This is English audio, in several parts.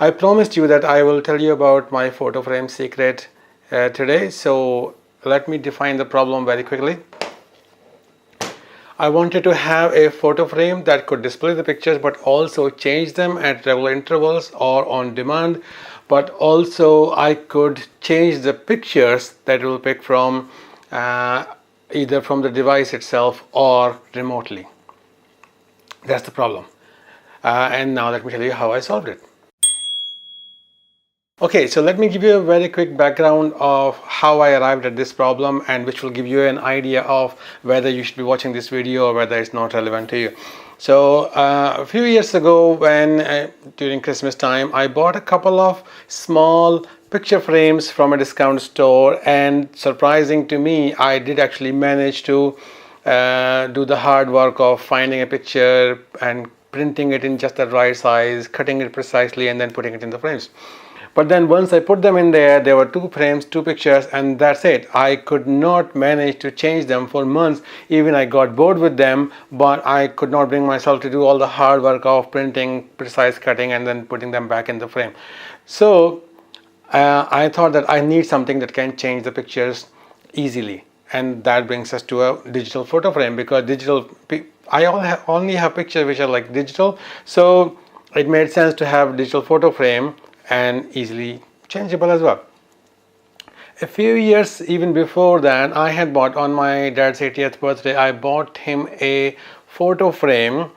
I promised you that I will tell you about my photo frame secret today, so let me define the problem very quickly. I wanted to have a photo frame that could display the pictures but also change them at regular intervals or on demand, but also I could change the pictures that it will pick from either from the device itself or remotely. That's the problem. And now let me tell you how I solved it. Okay, so let me give you a very quick background of how I arrived at this problem, and which will give you an idea of whether you should be watching this video or whether it's not relevant to you. So a few years ago, when during Christmas time, I bought a couple of small picture frames from a discount store, and surprising to me, I did actually manage to do the hard work of finding a picture and printing it in just the right size, cutting it precisely, and then putting it in the frames. But then once I put them in there were two frames, two pictures, and that's it. I could not manage to change them for months. Even I got bored with them, but I could not bring myself to do all the hard work of printing, precise cutting, and then putting them back in the frame. So I thought that I need something that can change the pictures easily. And that brings us to a digital photo frame, because I only have pictures which are like digital. So it made sense to have digital photo frame and easily changeable as well. A few years even before that, I had bought, on my dad's 80th birthday, I bought him a photo frame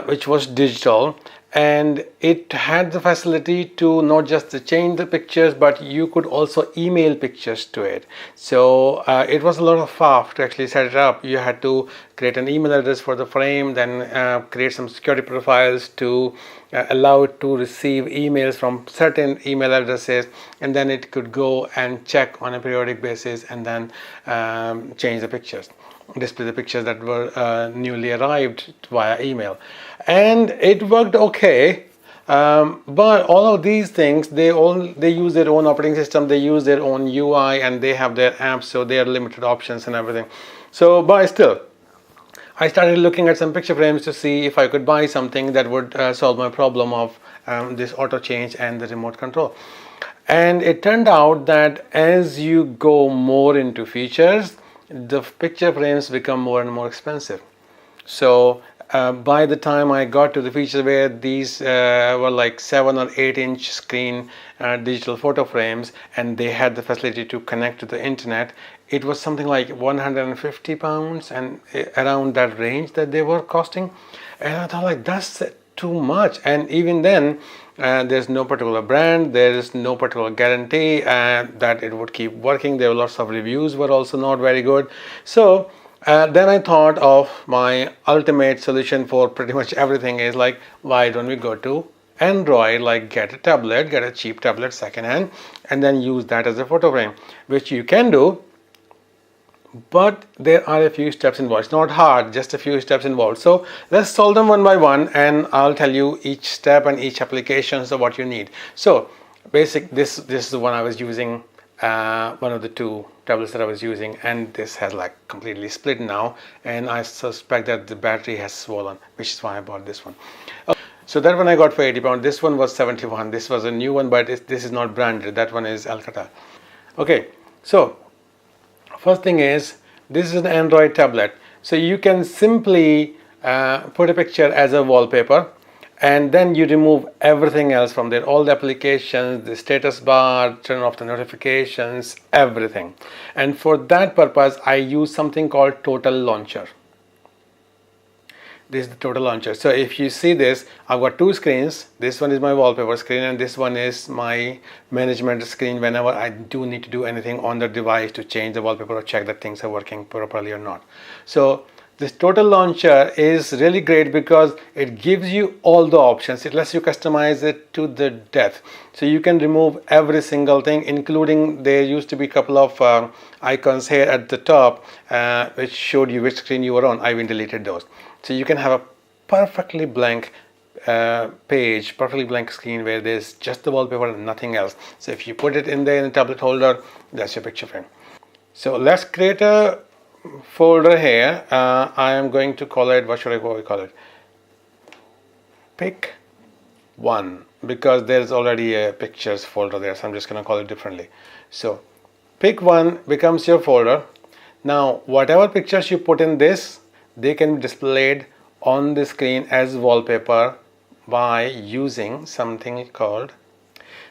which was digital, and it had the facility to not just to change the pictures, but you could also email pictures to it. So it was a lot of faff to actually set it up. You had to create an email address for the frame, then create some security profiles to allow it to receive emails from certain email addresses, and then it could go and check on a periodic basis and then change the pictures, display the pictures that were newly arrived via email. And it worked okay, but all of these things, they use their own operating system, they use their own UI, and they have their apps, so they are limited options and everything. So but still, I started looking at some picture frames to see if I could buy something that would solve my problem of this auto change and the remote control. And it turned out that as you go more into features, the picture frames become more and more expensive. So by the time I got to the feature where these were like 7 or 8 inch screen digital photo frames, and they had the facility to connect to the internet, it was something like £150 and around that range that they were costing. And I thought, like, that's too much. And even then, there's no particular brand, there is no particular guarantee that it would keep working. There were lots of reviews were also not very good. So then I thought of my ultimate solution for pretty much everything is like, why don't we go to Android, like get a tablet, get a cheap tablet secondhand, and then use that as a photo frame, which you can do, but there are a few steps involved. It's not hard, just a few steps involved. So let's solve them one by one, and I'll tell you each step and each application, so what you need. So this is the one I was using, one of the two tablets that I was using, and this has like completely split now, and I suspect that the battery has swollen, which is why I bought this one. So that one I got for £80. This one was 71. This was a new one, but this is not branded. That one is Alcatel. Okay, so first thing is, this is an Android tablet. So you can simply put a picture as a wallpaper, and then you remove everything else from there, all the applications, the status bar, turn off the notifications, everything. And for that purpose, I use something called Total Launcher. This is the Total Launcher. So if you see this, I've got two screens. This one is my wallpaper screen, and this one is my management screen whenever I do need to do anything on the device to change the wallpaper or check that things are working properly or not. So this Total Launcher is really great because it gives you all the options. It lets you customize it to the death. So you can remove every single thing, including there used to be a couple of icons here at the top which showed you which screen you were on. I even deleted those. So you can have a perfectly blank page, perfectly blank screen where there's just the wallpaper and nothing else. So if you put it in there in the tablet holder, that's your picture frame. So let's create a folder here. I am going to call it, what should I call it? Pick one. because there's already a pictures folder there, so I'm just going to call it differently. So pick one becomes your folder. Now whatever pictures you put in this, they can be displayed on the screen as wallpaper by using something called,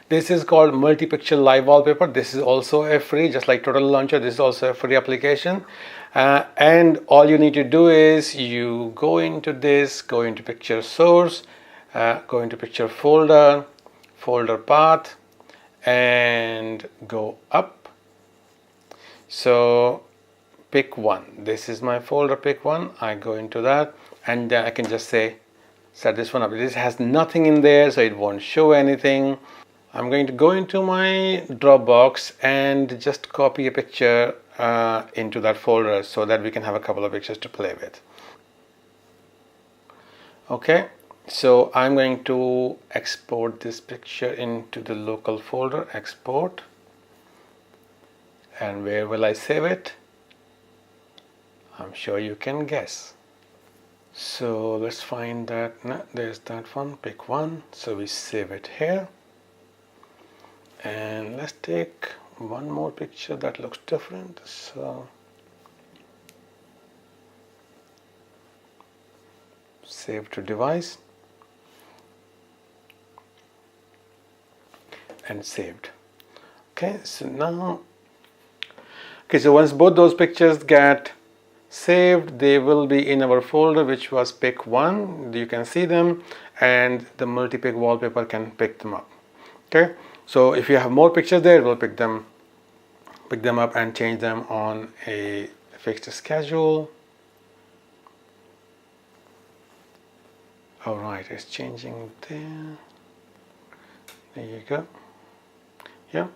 this is called multi-picture live wallpaper. This is also a free, just like Total Launcher, this is also a free application. And all you need to do is you go into this, go into picture source, go into picture folder, folder path, and go up. So pick one. This is my folder, pick one. I go into that, and then I can just say set this one up. This has nothing in there, so it won't show anything. I'm going to go into my Dropbox and just copy a picture into that folder so that we can have a couple of pictures to play with. Okay, so I'm going to export this picture into the local folder, export. And where will I save it? I'm sure you can guess. So let's find that. No, there's that one, pick one. So we save it here. And let's take one more picture that looks different. So save to device and saved. Okay, so now, okay, so once both those pictures get saved, they will be in our folder, which was pick one. You can see them, and the multi-pick wallpaper can pick them up. Okay, so if you have more pictures there, it will pick them up and change them on a fixed schedule. All right, it's changing there. There you go. Yeah,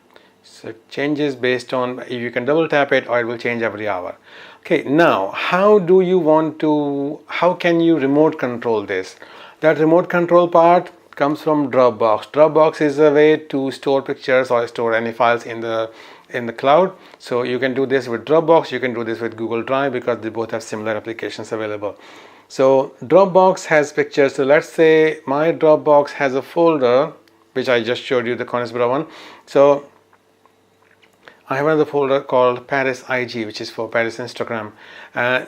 so it changes based on, if you can double tap it, or it will change every hour. Okay, now how can you remote control this? That remote control part comes from Dropbox. Dropbox is a way to store pictures or store any files in the cloud. So you can do this with Dropbox, you can do this with Google Drive, because they both have similar applications available. So Dropbox has pictures. So let's say my Dropbox has a folder which I just showed you, the Conisborough one. So I have another folder called Paris IG, which is for Paris Instagram.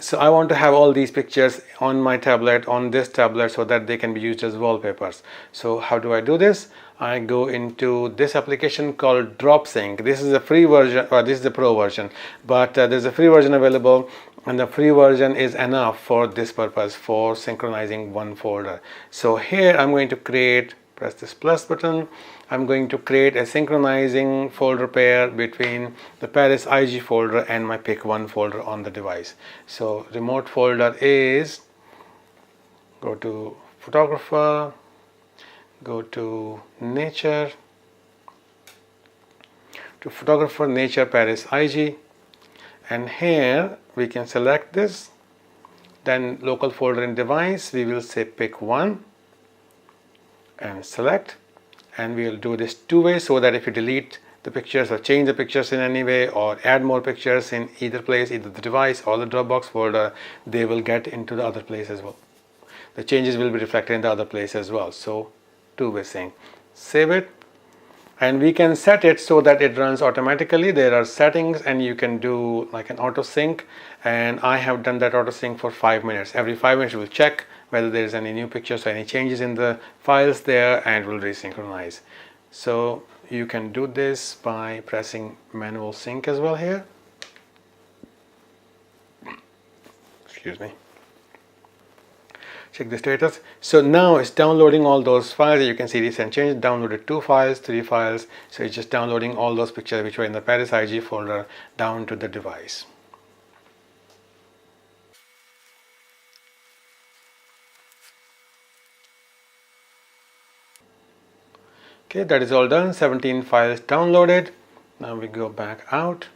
So I want to have all these pictures on my tablet, on this tablet, so that they can be used as wallpapers. So how do I do this? I go into this application called DropSync. This is a free version, or this is the pro version, but there's a free version available, and the free version is enough for this purpose, for synchronizing one folder. So here I'm going to press this plus button. I'm going to create a synchronizing folder pair between the Paris IG folder and my pick one folder on the device. So remote folder is, go to photographer, go to nature, to photographer, nature, Paris IG, and here we can select this. Then local folder in device, we will say pick one and select, and we will do this two ways, so that if you delete the pictures or change the pictures in any way, or add more pictures in either place, either the device or the Dropbox folder, they will get into the other place as well. The changes will be reflected in the other place as well. So two-way sync. Save it, and we can set it so that it runs automatically. There are settings, and you can do like an auto sync, and I have done that auto sync for 5 minutes. Every 5 minutes we'll check whether there is any new pictures or any changes in the files there, and will resynchronize. So you can do this by pressing manual sync as well here. Excuse me. Check the status. So now it's downloading all those files. You can see recent changes, downloaded 2 files, 3 files. So it's just downloading all those pictures which were in the Paris IG folder down to the device. Okay, that is all done. 17 files downloaded. Now we go back out,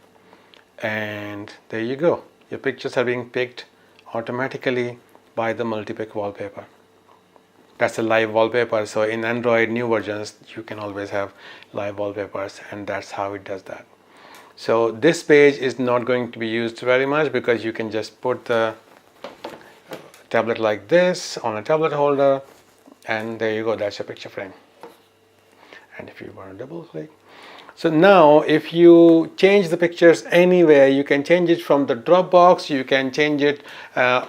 and there you go. Your pictures are being picked automatically by the multi-pick wallpaper. That's a live wallpaper. So in Android new versions, you can always have live wallpapers, and that's how it does that. So this page is not going to be used very much, because you can just put the tablet like this on a tablet holder, and there you go. That's your picture frame. if you want to double click. So now if you change the pictures anywhere, you can change it from the Dropbox, you can change it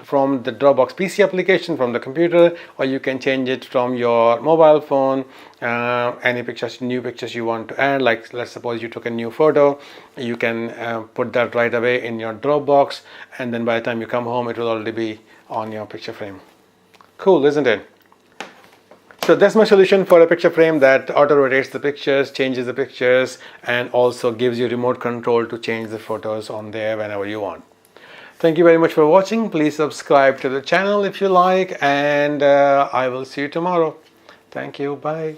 from the Dropbox PC application, from the computer, or you can change it from your mobile phone. Any pictures, new pictures you want to add, like let's suppose you took a new photo, you can put that right away in your Dropbox, and then by the time you come home it will already be on your picture frame. Cool, isn't it? So that's my solution for a picture frame that auto rotates the pictures, changes the pictures, and also gives you remote control to change the photos on there whenever you want. Thank you very much for watching. Please subscribe to the channel if you like, and I will see you tomorrow. Thank you. Bye.